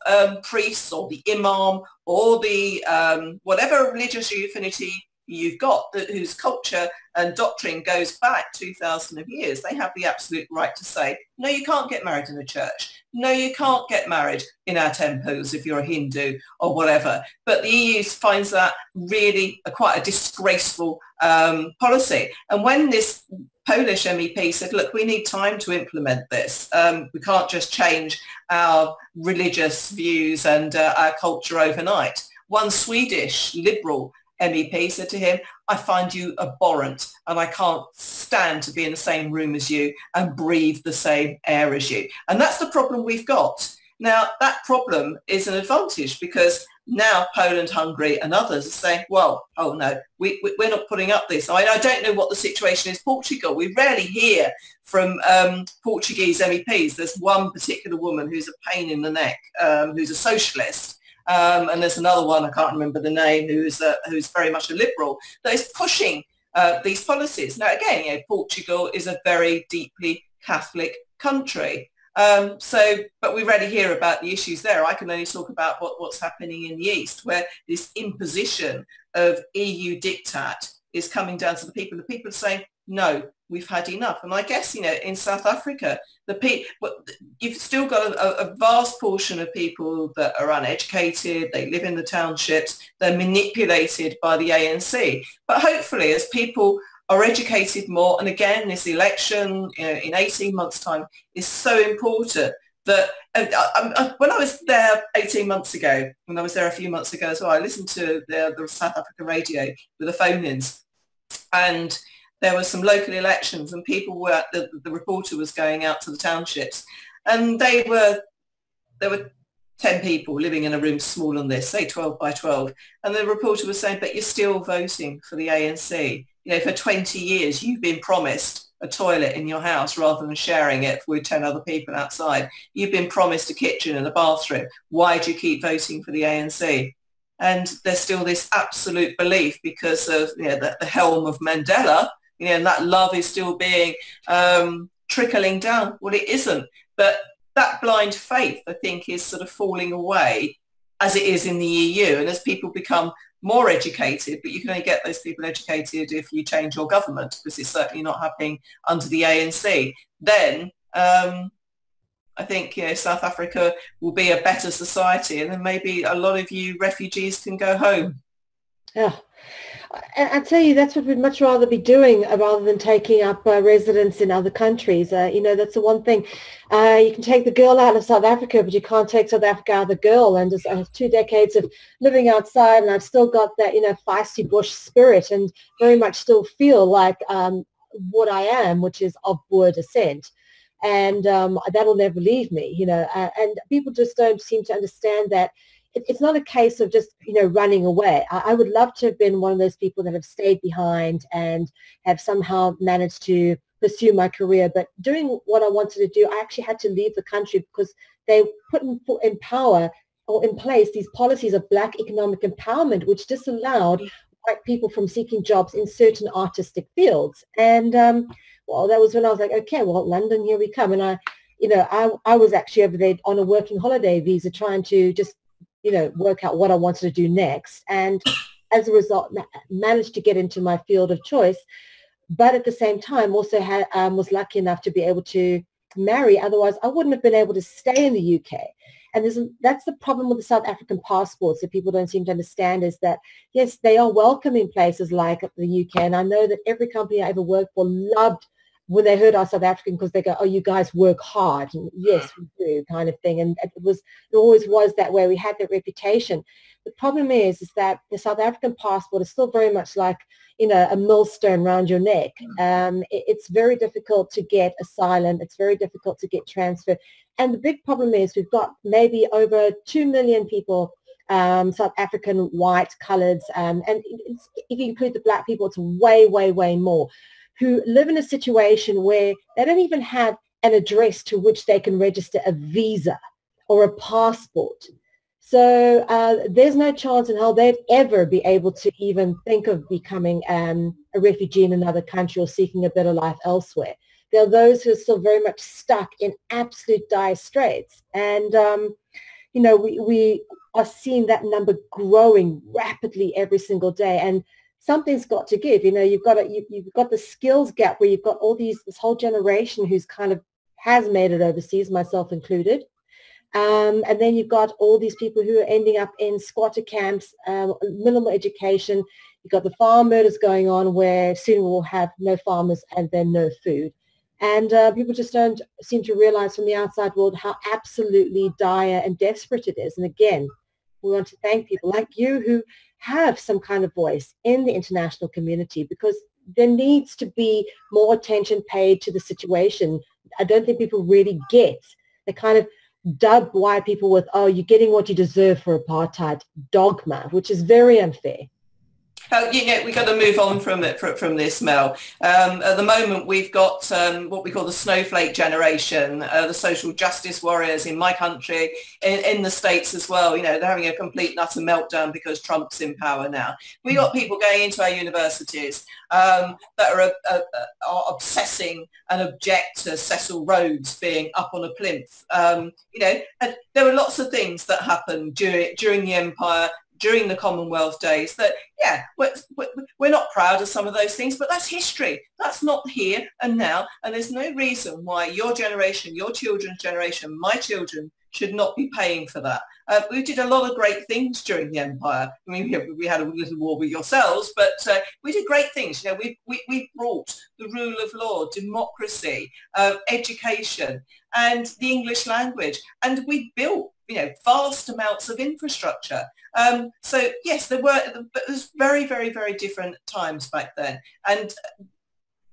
priests or the imam or the whatever religious affinity you've got, whose culture and doctrine goes back 2,000 years. They have the absolute right to say, no, you can't get married in a church. No, you can't get married in our temples if you're a Hindu or whatever. But the EU finds that really quite a disgraceful policy. And when this Polish MEP said, look, we need time to implement this. We can't just change our religious views and our culture overnight. One Swedish liberal MEP said to him, I find you abhorrent and I can't stand to be in the same room as you and breathe the same air as you. And that's the problem we've got. Now, that problem is an advantage because now Poland, Hungary and others are saying, well, oh no, we're not putting up this. I don't know what the situation is in Portugal. We rarely hear from Portuguese MEPs. There's one particular woman who's a pain in the neck, who's a socialist. And there's another one, I can't remember the name, who's very much a liberal, that is pushing these policies. Now, again, you know, Portugal is a very deeply Catholic country. But we rarely hear about the issues there. I can only talk about what's happening in the East, where this imposition of EU diktat is coming down to the people. The people are saying, no, we've had enough. And I guess, you know, in South Africa, you've still got a vast portion of people that are uneducated, they live in the townships, they're manipulated by the ANC. But hopefully as people are educated more, and again, this election, you know, in 18 months' time is so important that when I was there 18 months ago, when I was there a few months ago as well, I listened to the South African radio with the phone-ins, and there were some local elections and people were, the reporter was going out to the townships and there were 10 people living in a room small on this, say 12 by 12. And the reporter was saying, but you're still voting for the ANC. You know, for 20 years, you've been promised a toilet in your house rather than sharing it with 10 other people outside. You've been promised a kitchen and a bathroom. Why do you keep voting for the ANC? And there's still this absolute belief because of, you know, the helm of Mandela, you know, and that love is still being trickling down. Well, it isn't. But that blind faith, I think, is sort of falling away as it is in the EU. And as people become more educated, but you can only get those people educated if you change your government, because it's certainly not happening under the ANC, then I think, you know, South Africa will be a better society, and then maybe a lot of you refugees can go home. Yeah. I tell you, that's what we'd much rather be doing rather than taking up residence in other countries. That's the one thing. You can take the girl out of South Africa, but you can't take South Africa out of the girl. And just, I have 2 decades of living outside, and I've still got that, feisty bush spirit, and very much still feel like what I am, which is of Boer descent. And that'll never leave me, and people just don't seem to understand that it's not a case of just, running away. I would love to have been one of those people that have stayed behind and have somehow managed to pursue my career. But doing what I wanted to do, I actually had to leave the country because they put in power or in place these policies of Black economic empowerment, which disallowed white people from seeking jobs in certain artistic fields. And well, that was when I was like, okay, well, London, here we come. And I was actually over there on a working holiday visa trying to just work out what I wanted to do next. And as a result, managed to get into my field of choice. But at the same time, also was lucky enough to be able to marry. Otherwise, I wouldn't have been able to stay in the UK. And that's the problem with the South African passports that people don't seem to understand, is that, yes, they are welcome in places like the UK. And I know that every company I ever worked for loved when they heard I was South African, because they go, oh, you guys work hard. And yes, we do, kind of thing. And it always was that way. We had that reputation. The problem is that the South African passport is still very much like, a millstone around your neck. It's very difficult to get asylum. It's very difficult to get transfer. And the big problem is we've got maybe over 2 million people, South African, white, coloreds, and if you include the Black people, it's way, way, way more, who live in a situation where they don't even have an address to which they can register a visa or a passport. So there's no chance in hell they'd ever be able to even think of becoming a refugee in another country or seeking a better life elsewhere. There are those who are still very much stuck in absolute dire straits. And, we are seeing that number growing rapidly every single day. And something's got to give. You've got the skills gap where you've got this whole generation who's kind of has made it overseas, myself included. And then you've got all these people who are ending up in squatter camps, minimal education. You've got the farm murders going on, where soon we'll have no farmers and then no food. And people just don't seem to realize from the outside world how absolutely dire and desperate it is. And again, we want to thank people like you who have some kind of voice in the international community, because there needs to be more attention paid to the situation. I don't think people really get the kind of dub white people with, oh, you're getting what you deserve for apartheid dogma, which is very unfair. We've got to move on from this, Mel. At the moment, we've got what we call the snowflake generation, the social justice warriors in my country, in the States as well. They're having a complete and utter meltdown because Trump's in power now. We've got people going into our universities that are obsessing and object to Cecil Rhodes being up on a plinth. And there were lots of things that happened during the empire, during the Commonwealth days, that, yeah, we're not proud of some of those things, but that's history. That's not here and now. And there's no reason why your generation, your children's generation, my children should not be paying for that. We did a lot of great things during the empire. I mean, we had a little war with yourselves, but we did great things. We brought the rule of law, democracy, education, and the English language. And we built, vast amounts of infrastructure. So yes, there was very, very, very different times back then. And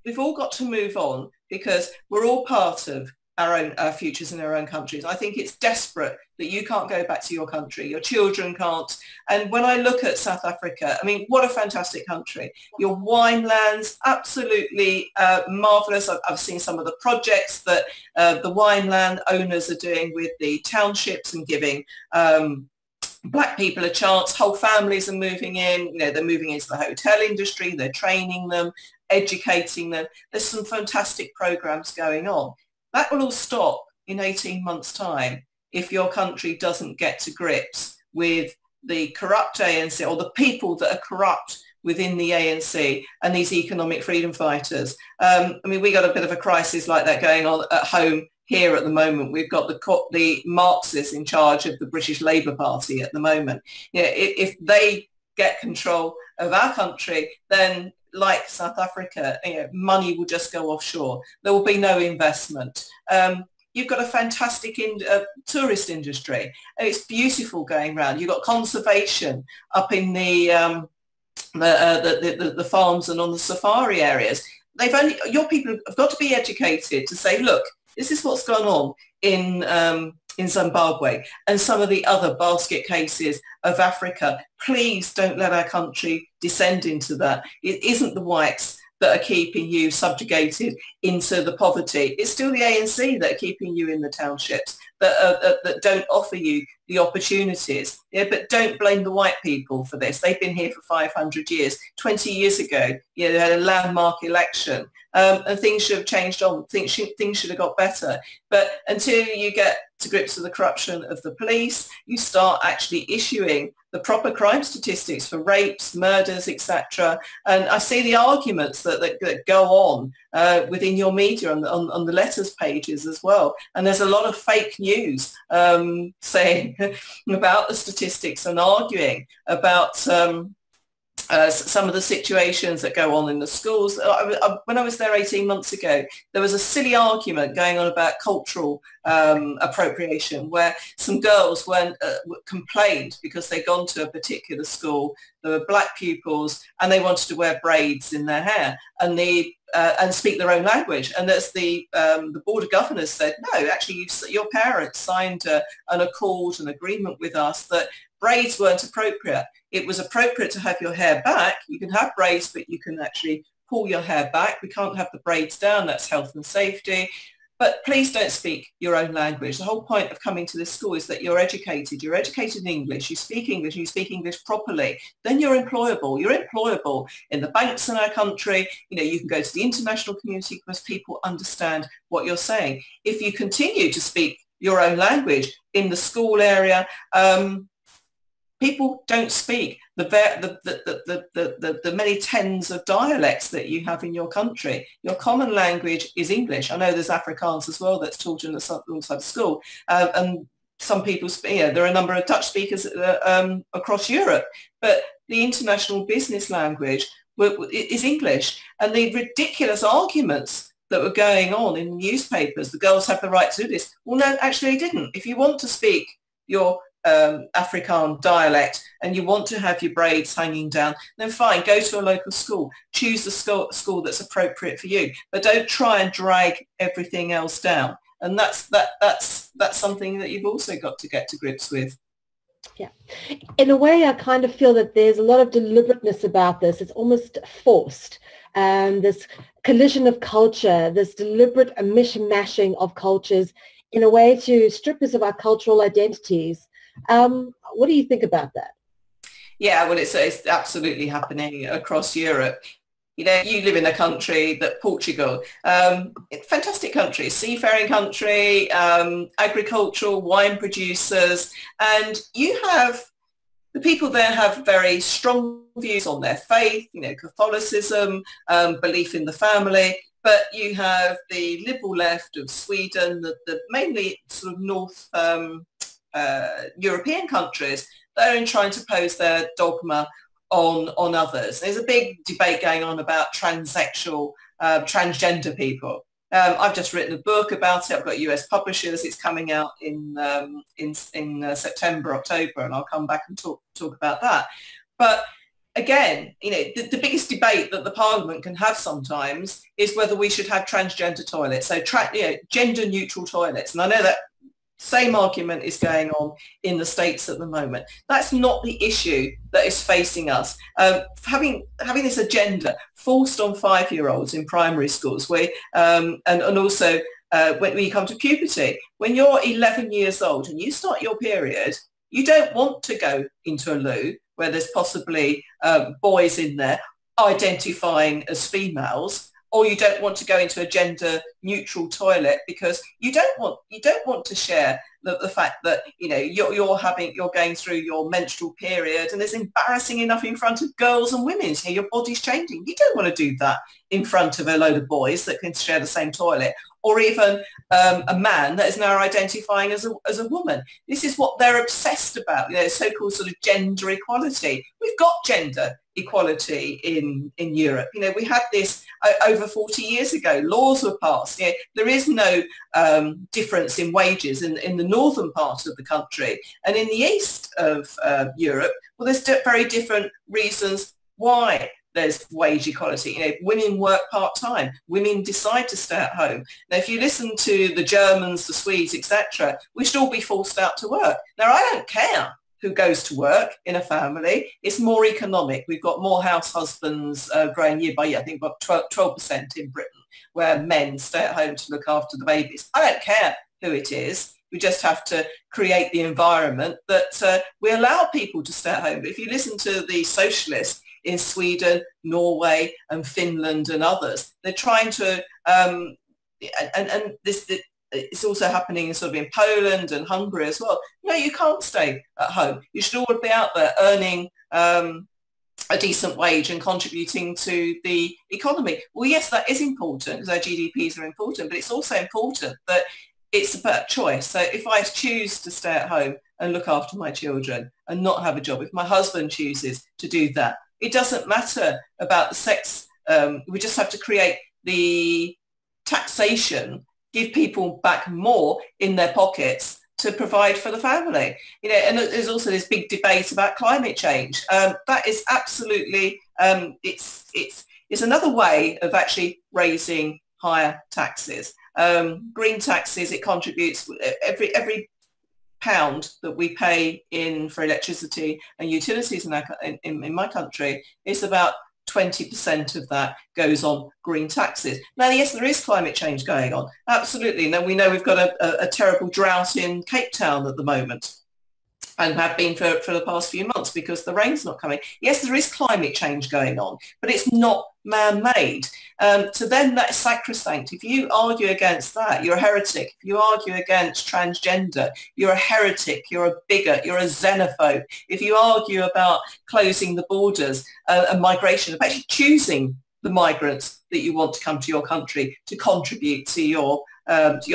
we've all got to move on, because we're all part of our futures in our own countries. I think it's desperate that you can't go back to your country, your children can't. And when I look at South Africa, I mean, what a fantastic country. Your wine lands, absolutely marvellous. I've seen some of the projects that the wine land owners are doing with the townships and giving Black people a chance. Whole families are moving in. They're moving into the hotel industry. They're training them, educating them. There's some fantastic programs going on. That will all stop in 18 months' time if your country doesn't get to grips with the corrupt ANC, or the people that are corrupt within the ANC and these economic freedom fighters. I mean, we got a bit of a crisis like that going on at home here at the moment. We've got the Marxists in charge of the British Labour Party at the moment. If they get control of our country, then like South Africa, money will just go offshore. There will be no investment. You've got a fantastic tourist industry. It's beautiful going around. You've got conservation up in the farms and on the safari areas. Your people have got to be educated to say, look, this is what's gone on in Zimbabwe and some of the other basket cases of Africa. Please don't let our country descend into that. It isn't the whites that are keeping you subjugated into the poverty. It's still the ANC that are keeping you in the townships, that don't offer you the opportunities. Yeah, but don't blame the white people for this. They've been here for 500 years. 20 years ago, they had a landmark election, and things should have changed on. Things should have got better. But until you get to grips with the corruption of the police, you start actually issuing the proper crime statistics for rapes, murders, etc. And I see the arguments that go on within your media on the letters pages as well. And there's a lot of fake news saying about the statistics and arguing about some of the situations that go on in the schools. When I was there 18 months ago, there was a silly argument going on about cultural appropriation, where some girls complained because they'd gone to a particular school. There were black pupils and they wanted to wear braids in their hair and speak their own language. And that's the Board of Governors said, no, actually your parents signed an accord, an agreement with us that braids weren't appropriate. It was appropriate to have your hair back. You can have braids, but you can actually pull your hair back. We can't have the braids down. That's health and safety. But please don't speak your own language. The whole point of coming to this school is that you're educated. You're educated in English. You speak English. You speak English properly. Then you're employable. You're employable in the banks in our country. You can go to the international community because people understand what you're saying. If you continue to speak your own language in the school area, people don't speak the many tens of dialects that you have in your country. Your common language is English. I know there's Afrikaans as well that's taught alongside school. And some people speak, there are a number of Dutch speakers across Europe, but the international business language is English. And the ridiculous arguments that were going on in newspapers, the girls have the right to do this. Well, no, actually they didn't. If you want to speak your Afrikaans dialect and you want to have your braids hanging down, then fine, go to a local school, choose the school that's appropriate for you, but don't try and drag everything else down. And that's something that you've also got to get to grips with. Yeah. In a way, I kind of feel that there's a lot of deliberateness about this. It's almost forced. This collision of culture, this deliberate mishmashing of cultures in a way to strip us of our cultural identities. What do you think about that? Yeah, well, it's absolutely happening across Europe. You live in a country that Portugal, fantastic country, seafaring country, agricultural, wine producers, and the people there have very strong views on their faith, Catholicism, belief in the family. But you have the liberal left of Sweden, the mainly sort of North European countries that are trying to pose their dogma on others. There's a big debate going on about transsexual, transgender people. I've just written a book about it. I've got US publishers. It's coming out in September, October, and I'll come back and talk about that. But again, the biggest debate that the Parliament can have sometimes is whether we should have transgender toilets, so gender neutral toilets. And I know that same argument is going on in the States at the moment. That's not the issue that is facing us. Having this agenda forced on 5-year-olds in primary schools, and also when you come to puberty, when you're 11 years old and you start your period, you don't want to go into a loo where there's possibly boys in there identifying as females, or you don't want to go into a gender neutral toilet because you don't want to share the fact that you're going through your menstrual period and it's embarrassing enough in front of girls and women. Your body's changing. You don't want to do that in front of a load of boys that can share the same toilet, or even a man that is now identifying as a woman. This is what they're obsessed about, so-called sort of gender equality. We've got gender equality in Europe. We had this over 40 years ago. Laws were passed. There is no difference in wages in the northern part of the country, and in the east of Europe, well, there's very different reasons why there's wage equality. Women work part-time. Women decide to stay at home. Now, if you listen to the Germans, the Swedes, etc., we should all be forced out to work. Now, I don't care who goes to work in a family. It's more economic. We've got more house husbands growing year by year. I think about 12% in Britain, where men stay at home to look after the babies. I don't care who it is. We just have to create the environment that we allow people to stay at home. But if you listen to the socialists in Sweden, Norway and Finland and others, they're trying to, and this it's also happening sort of in Poland and Hungary as well. No, you can't stay at home. You should all be out there earning a decent wage and contributing to the economy. Well, yes, that is important because our GDPs are important, but it's also important that it's about choice. So if I choose to stay at home and look after my children and not have a job, if my husband chooses to do that, it doesn't matter about the sex. We just have to create the taxation, give people back more in their pockets to provide for the family. And there's also this big debate about climate change. That is absolutely, it's another way of actually raising higher taxes. Green taxes, it contributes every pound that we pay in for electricity and utilities in my country, it's about 20% of that goes on green taxes. Now, yes, there is climate change going on. Absolutely. Now, we know we've got a terrible drought in Cape Town at the moment, and have been for the past few months because the rain's not coming. Yes, there is climate change going on, but it's not man-made. To them, that's sacrosanct. If you argue against that, you're a heretic. If you argue against transgender, you're a heretic, you're a bigot, you're a xenophobe. If you argue about closing the borders and migration, of actually choosing the migrants that you want to come to your country to contribute to your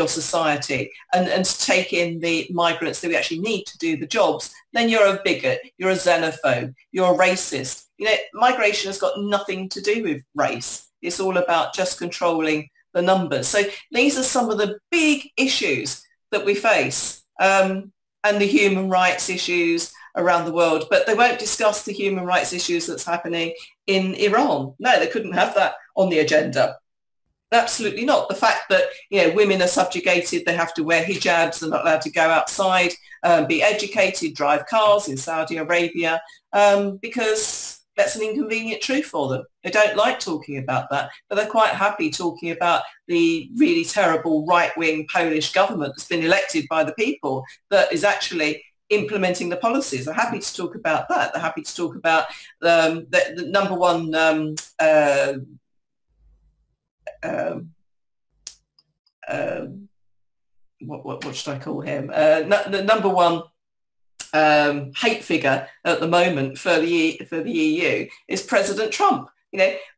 society and to take in the migrants that we actually need to do the jobs, then you're a bigot, you're a xenophobe, you're a racist. Migration has got nothing to do with race. It's all about just controlling the numbers. So these are some of the big issues that we face, and the human rights issues around the world, but they won't discuss the human rights issues that's happening in Iran. No, they couldn't have that on the agenda. Absolutely not. The fact that women are subjugated, they have to wear hijabs, they're not allowed to go outside, be educated, drive cars in Saudi Arabia, because that's an inconvenient truth for them. They don't like talking about that, but they're quite happy talking about the really terrible right-wing Polish government that's been elected by the people that is actually implementing the policies. They're happy to talk about that. They're happy to talk about the number one what should I call him? The number one hate figure at the moment for the EU is President Trump.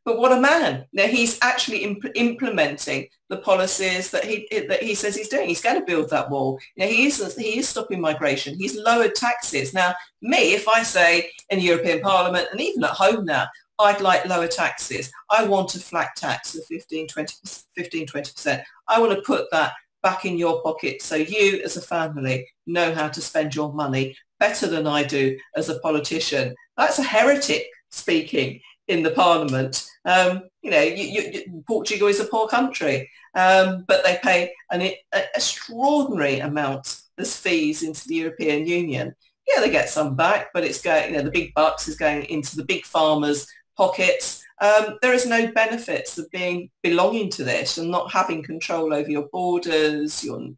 But what a man! He's actually implementing the policies that he says he's doing. He's going to build that wall. He is stopping migration. He's lowered taxes. Now, if I say in the European Parliament and even at home now, I'd like lower taxes. I want a flat tax of 15-20%. I want to put that back in your pocket so you as a family know how to spend your money better than I do as a politician. That's a heretic speaking in the Parliament. Portugal is a poor country, but they pay an extraordinary amount as fees into the European Union. Yeah, they get some back, but it's going, the big bucks is going into the big farmers' pockets. There is no benefits of belonging to this and not having control over your borders, your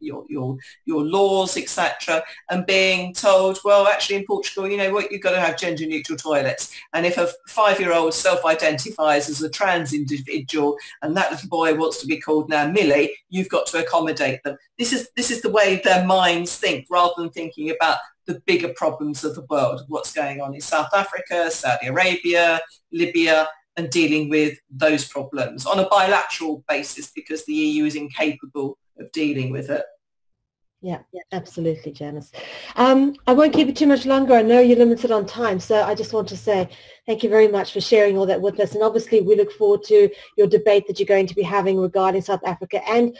laws, etc., and being told, well, actually in Portugal, you've got to have gender neutral toilets. And if a 5-year-old self-identifies as a trans individual and that little boy wants to be called now Millie, you've got to accommodate them. This is the way their minds think, rather than thinking about the bigger problems of the world, what's going on in South Africa, Saudi Arabia, Libya, and dealing with those problems on a bilateral basis, because the EU is incapable of dealing with it. Yeah, absolutely, Janice. I won't keep it too much longer. I know you're limited on time, so I just want to say thank you very much for sharing all that with us. And obviously, we look forward to your debate that you're going to be having regarding South Africa. And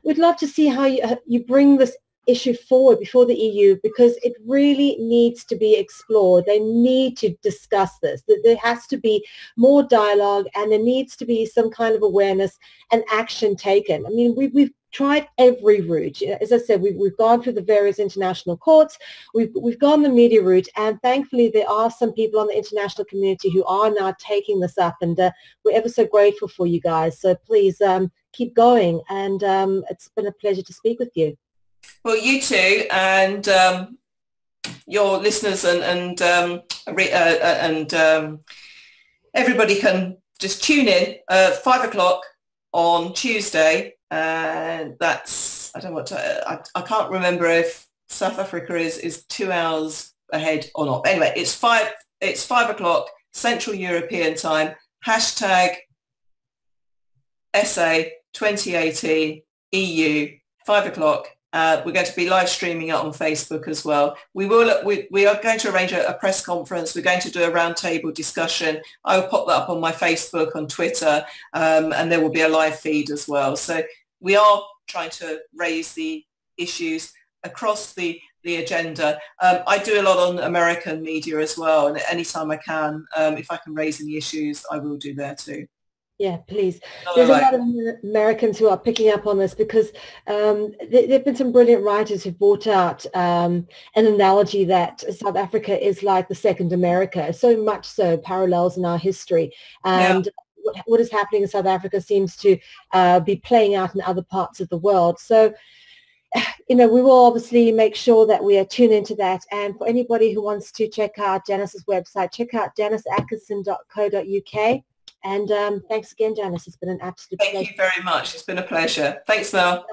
we'd love to see how you bring this issue forward before the EU, because it really needs to be explored. They need to discuss this. There has to be more dialogue, and there needs to be some kind of awareness and action taken. I mean, we've tried every route. As I said, we've gone through the various international courts, we've gone the media route, and thankfully there are some people on the international community who are now taking this up, and we're ever so grateful for you guys. So please keep going, and it's been a pleasure to speak with you. Well, you too, and your listeners and everybody can just tune in 5 o'clock on Tuesday. And that's, I don't know what I can't remember if South Africa is 2 hours ahead or not. Anyway, it's 5 o'clock Central European time, hashtag SA 2018 EU, 5 o'clock. We're going to be live streaming it on Facebook as well. We are going to arrange a press conference. We're going to do a roundtable discussion. I will pop that up on my Facebook, on Twitter, and there will be a live feed as well. So we are trying to raise the issues across the agenda. I do a lot on American media as well, and anytime I can, if I can raise any issues, I will do there too. Yeah, please. There's a lot of Americans who are picking up on this, because there have been some brilliant writers who brought out an analogy that South Africa is like the second America, so much so parallels in our history. And what is happening in South Africa seems to be playing out in other parts of the world. So, we will obviously make sure that we are tuned into that. And for anybody who wants to check out Janice's website, check out janiceatkinson.co.uk. And thanks again, Janice. It's been an absolute pleasure. Thank you very much. It's been a pleasure. Thanks, Mel.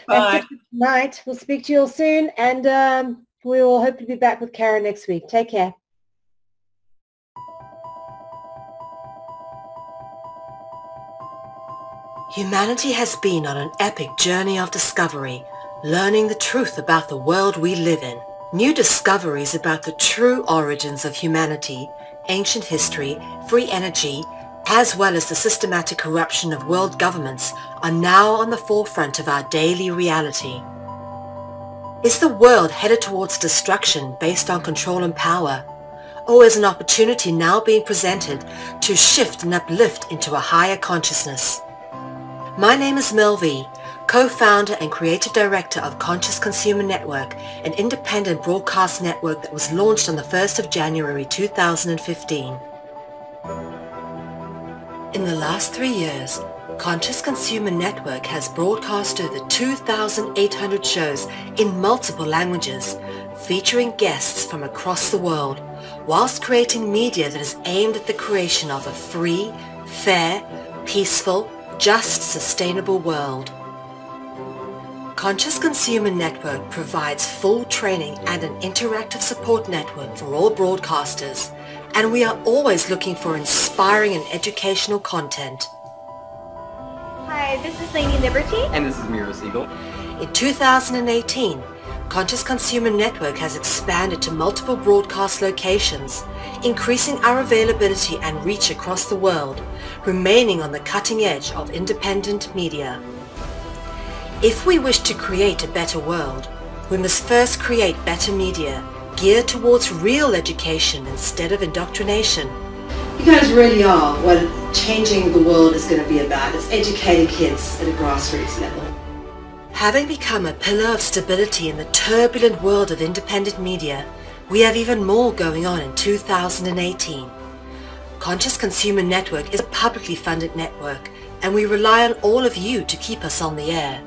Bye. Good night. We'll speak to you all soon, and we will hopefully be back with Karen next week. Take care. Humanity has been on an epic journey of discovery, learning the truth about the world we live in. New discoveries about the true origins of humanity, ancient history, free energy, as well as the systematic corruption of world governments are now on the forefront of our daily reality. Is the world headed towards destruction based on control and power? Or is an opportunity now being presented to shift and uplift into a higher consciousness? My name is Mel V, co-founder and creative director of Conscious Consumer Network, an independent broadcast network that was launched on the 1st of January 2015. In the last 3 years, Conscious Consumer Network has broadcast over 2,800 shows in multiple languages, featuring guests from across the world, whilst creating media that is aimed at the creation of a free, fair, peaceful, just, sustainable world. Conscious Consumer Network provides full training and an interactive support network for all broadcasters, and we are always looking for inspiring and educational content. Hi, this is Lady Liberty. And this is Mira Siegel. In 2018, Conscious Consumer Network has expanded to multiple broadcast locations, increasing our availability and reach across the world, remaining on the cutting edge of independent media. If we wish to create a better world, we must first create better media, geared towards real education instead of indoctrination. You guys really are what changing the world is going to be about. It's educating kids at a grassroots level. Having become a pillar of stability in the turbulent world of independent media, we have even more going on in 2018. Conscious Consumer Network is a publicly funded network, and we rely on all of you to keep us on the air.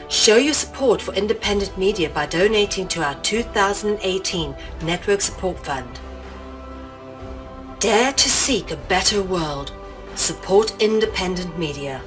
Show your support for independent media by donating to our 2018 Network Support Fund. Dare to seek a better world. Support independent media.